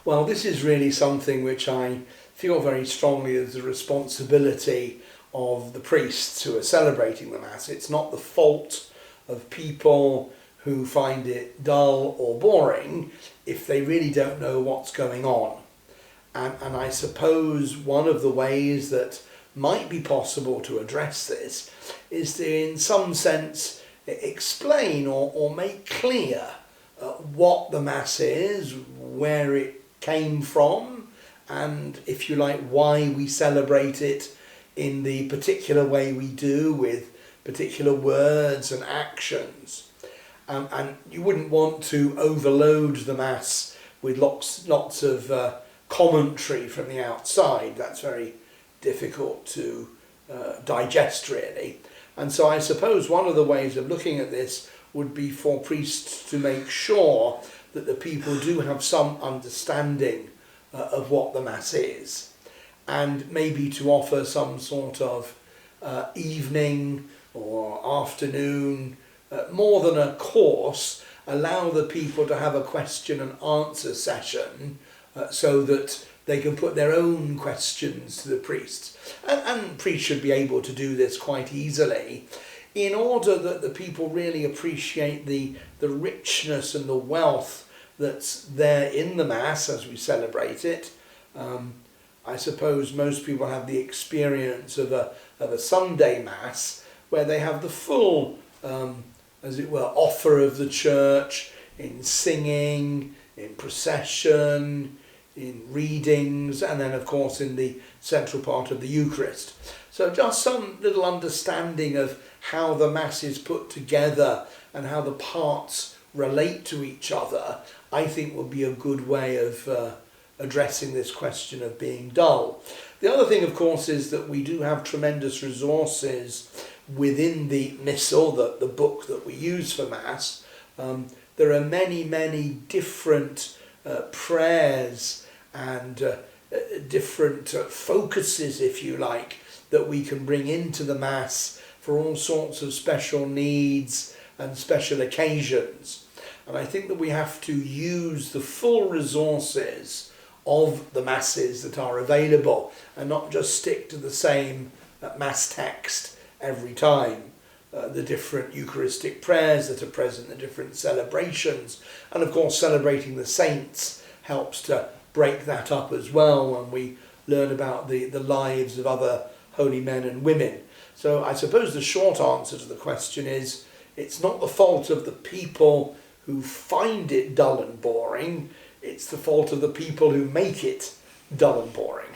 Well, this is really something which I feel very strongly as the responsibility of the priests who are celebrating the Mass. It's not the fault of people who find it dull or boring if they really don't know what's going on. And I suppose one of the ways that might be possible to address this is to, in some sense, explain or make clear what the Mass is, where it came from, and, if you like, why we celebrate it in the particular way we do, with particular words and actions. And you wouldn't want to overload the Mass with lots of commentary from the outside. That's very difficult to digest, really. And so I suppose one of the ways of looking at this would be for priests to make sure that the people do have some understanding of what the Mass is, and maybe to offer some sort of evening or afternoon, more than a course, allow the people to have a question and answer session so that they can put their own questions to the priests. And priests should be able to do this quite easily, in order that the people really appreciate the richness and the wealth that's there in the Mass as we celebrate it. I suppose most people have the experience of a Sunday Mass where they have the full, as it were, offer of the church in singing, in procession, in readings, and then of course in the central part of the Eucharist. So just some little understanding of how the Mass is put together and how the parts relate to each other, I think would be a good way of addressing this question of being dull. The other thing, of course, is that we do have tremendous resources within the Missal, the book that we use for Mass. There are many different prayers and different focuses, if you like, that we can bring into the Mass for all sorts of special needs and special occasions. And I think that we have to use the full resources of the Masses that are available and not just stick to the same Mass text every time. The different Eucharistic prayers that are present, the different celebrations, and of course celebrating the saints helps to break that up as well when we learn about the lives of other holy men and women. So I suppose the short answer to the question is, it's not the fault of the people who find it dull and boring, it's the fault of the people who make it dull and boring.